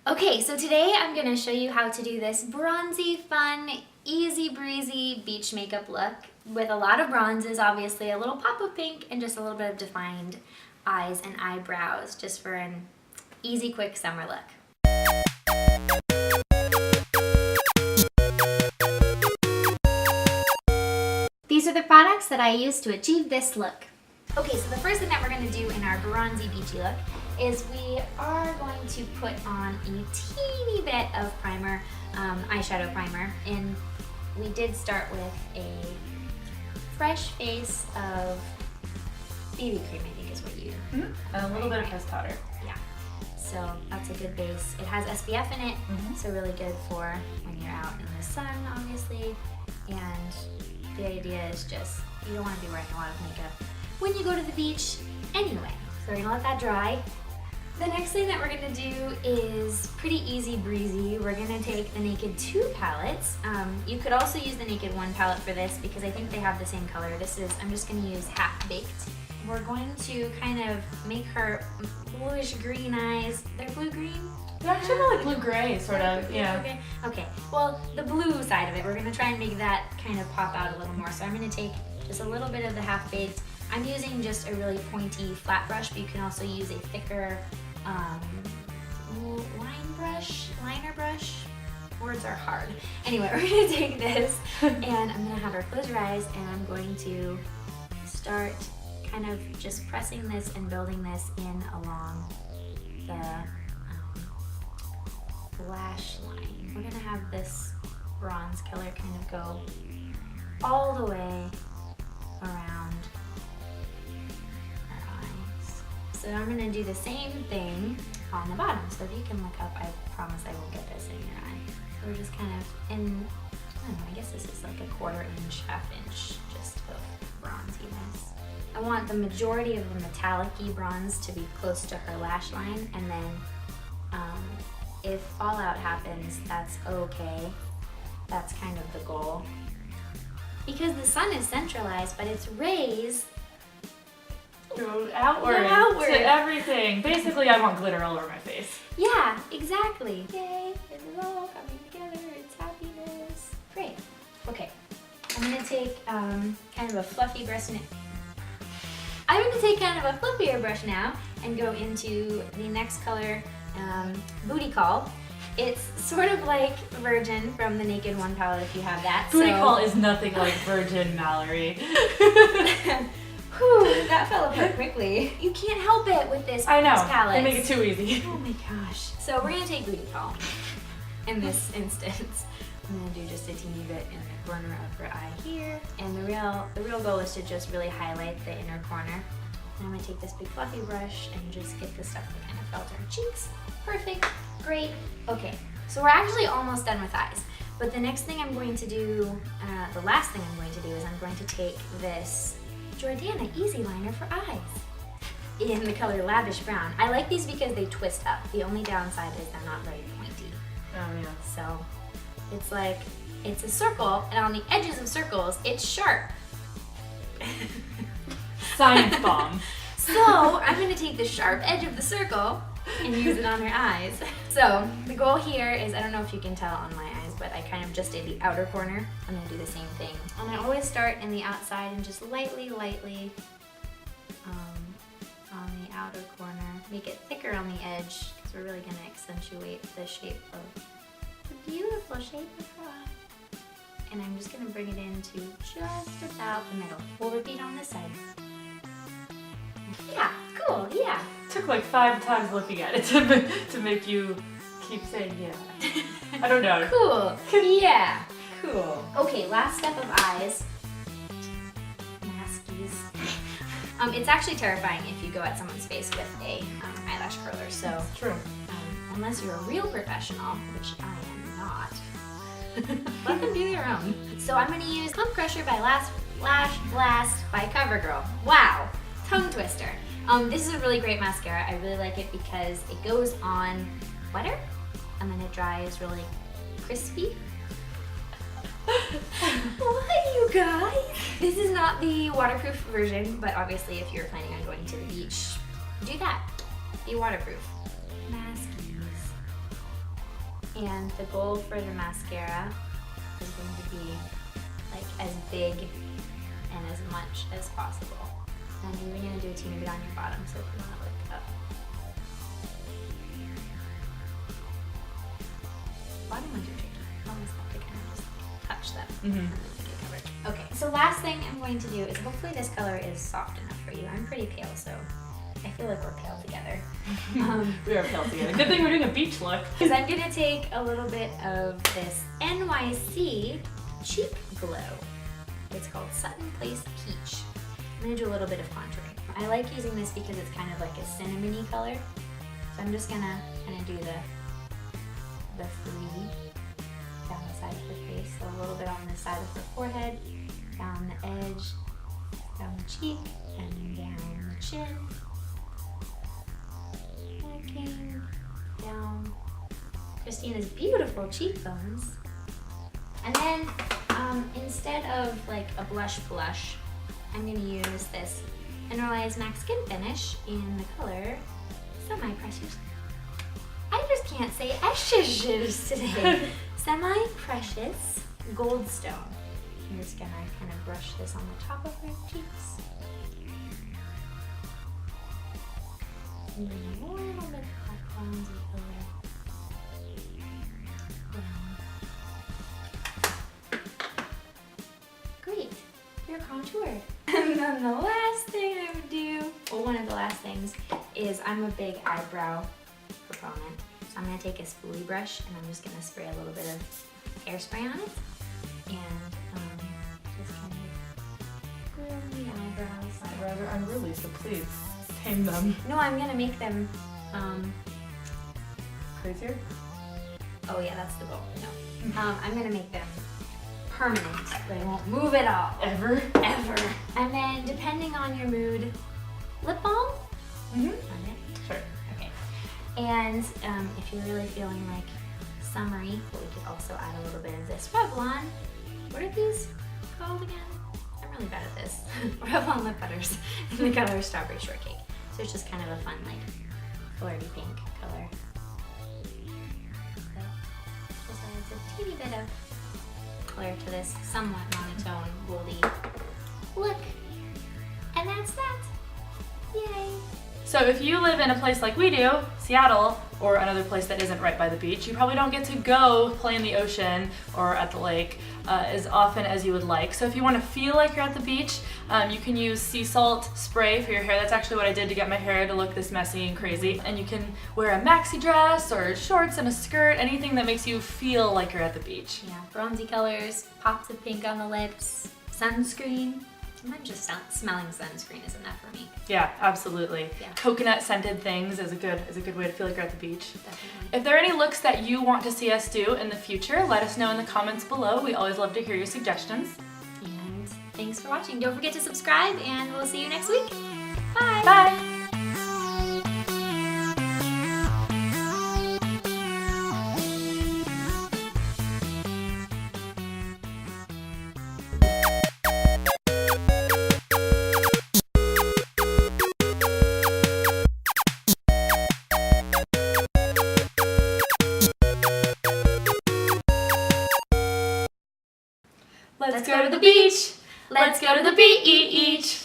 Okay, so today I'm going to show you how to do this bronzy, fun, easy breezy beach makeup look with a lot of bronzes, obviously, a little pop of pink, and just a little bit of defined eyes and eyebrows, just for an easy, quick summer look. These are the products that I use to achieve this look. Okay, so the first thing that we're going to do in our bronzy beachy look is we are going to put on a teeny bit of primer, eyeshadow primer, and we did start with a fresh face of BB cream, I think is what you A little bit of pressed powder. Yeah, so that's a good base. It has SPF in it, so really good for when you're out in the sun, obviously, and the idea is just, you don't want to be wearing a lot of makeup when you go to the beach anyway. So we're gonna let that dry. The next thing that we're gonna do is pretty easy breezy. We're gonna take the Naked 2 palettes. You could also use the Naked 1 palette for this because I think they have the same color. I'm just gonna use Half Baked. We're going to kind of make her bluish green eyes. They're blue-green? They're actually more like blue-gray, sort of, yeah. Okay, well, the blue side of it, we're gonna try and make that kind of pop out a little more. So I'm gonna take just a little bit of the Half Baked. I'm using just a really pointy flat brush, but you can also use a thicker liner brush. Words are hard. Anyway, we're gonna take this and I'm gonna have her close her eyes and I'm going to start kind of just pressing this and building this in along the lash line. We're gonna have this bronze color kind of go all the way around her eyes. So I'm gonna do the same thing on the bottom. So if you can look up, I promise I will get this in your eye. So we're just kind of I don't know, I guess this is like a 1/4 inch, 1/2 inch just of bronziness. I want the majority of the metallic-y bronze to be close to her lash line, and then if fallout happens, that's okay. That's kind of the goal. Because the sun is centralized, but its rays Go outward outward to everything. Basically, I want glitter all over my face. Yeah, exactly. Yay, it is all coming together. It's happiness. Great. Okay, I'm gonna take kind of a fluffy brush now. I'm gonna take kind of a fluffier brush now and go into the next color, Booty Call. It's sort of like Virgin from the Naked 1 palette if you have that. Booty Call is nothing like Virgin Mallory. Whew, that fell apart quickly. You can't help it with this palette. They make it too easy. Oh my gosh. So we're gonna take Booty Call in this instance. I'm gonna do just a teeny bit in the corner of her eye here. And the real goal is to just really highlight the inner corner. And I'm gonna take this big fluffy brush and just get the stuff that kind of fell to her cheeks. Perfect, great. Okay, so we're actually almost done with eyes. But the next thing I'm going to do, the last thing I'm going to do is I'm going to take this Jordana Easy Liner for eyes in the color Lavish Brown. I like these because they twist up. The only downside is they're not very pointy. Oh yeah. So it's like, it's a circle, and on the edges of circles, it's sharp. Science bomb. So I'm gonna take the sharp edge of the circle and use it on her eyes. So the goal here is, I don't know if you can tell on my eyes, but I kind of just did the outer corner. I'm gonna do the same thing. And I always start in the outside and just lightly on the outer corner. Make it thicker on the edge because we're really gonna accentuate the shape of the beautiful shape of her eye. And I'm just gonna bring it into just about the middle. We'll repeat on this side. Yeah, cool, yeah. Took like 5 times looking at it to make you keep saying yeah. I don't know. Cool, yeah, cool. Okay, last step of eyes. Maskies. It's actually terrifying if you go at someone's face with a eyelash curler, so. It's true. Unless you're a real professional, which I am not. Let them do their own. So I'm gonna use Pump Crusher by Lash Blast by CoverGirl. Wow, tongue twister. This is a really great mascara. I really like it because it goes on wetter and then it dries really crispy. What, you guys? This is not the waterproof version, but obviously if you're planning on going to the beach, do that. Be waterproof. Maskies. And the goal for the mascara is going to be like as big and as much as possible. And I'm even going to do a teeny bit on your bottom so if you want to look up. Bottom ones are tricky. You almost have to kind of just touch them and then get covered. Okay, so last thing I'm going to do is hopefully this color is soft enough for you. I'm pretty pale, so I feel like we're pale together. We are pale together. Good thing we're doing a beach look. Because I'm going to take a little bit of this NYC Cheek Glow. It's called Sutton Place Peach. I'm going to do a little bit of contouring. I like using this because it's kind of like a cinnamony color. So I'm just going to kind of do the three down the side of her face. So a little bit on the side of her forehead, down the edge, down the cheek, and down the chin. Looking down Kristina's beautiful cheekbones. And then instead of like a blush, I'm going to use this Mineralized Max Skin Finish in the color Semi-Precious. I just can't say Precious today. Semi-Precious Goldstone. I'm just going to kind of brush this on the top of her cheeks. And then a little bit of bronzy color. Great, you're contoured. And then the last thing I would do, well, one of the last things, is I'm a big eyebrow proponent. So I'm going to take a spoolie brush and I'm just going to spray a little bit of hairspray on it. And just kind of groom the eyebrows. Eyebrows are unruly, so please tame them. No, I'm going to make them, Crazier? oh yeah, that's the goal. No. I'm going to make them permanent. They won't move at all. Ever? Ever. And then, depending on your mood, lip balm on it. Sure. Okay. And if you're really feeling like summery, we could also add a little bit of this Revlon. What are these called again? I'm really bad at this. Revlon lip butters in the color Strawberry Shortcake. So it's just kind of a fun, like, flirty pink color. So just adds a teeny bit of color to this somewhat monotone, goldy look. And that's that. Yay. So if you live in a place like we do, Seattle, or another place that isn't right by the beach, you probably don't get to go play in the ocean or at the lake as often as you would like. So if you want to feel like you're at the beach, you can use sea salt spray for your hair. That's actually what I did to get my hair to look this messy and crazy. And you can wear a maxi dress or shorts and a skirt, anything that makes you feel like you're at the beach. Yeah, bronzy colors, pops of pink on the lips, sunscreen. Sometimes just smelling sunscreen is enough for me. Yeah, absolutely. Yeah. Coconut scented things is a good way to feel like you're at the beach. Definitely. If there are any looks that you want to see us do in the future, let us know in the comments below. We always love to hear your suggestions. And thanks for watching. Don't forget to subscribe, and we'll see you next week. Bye. Bye! Let's go to the beach. Let's go to the beach.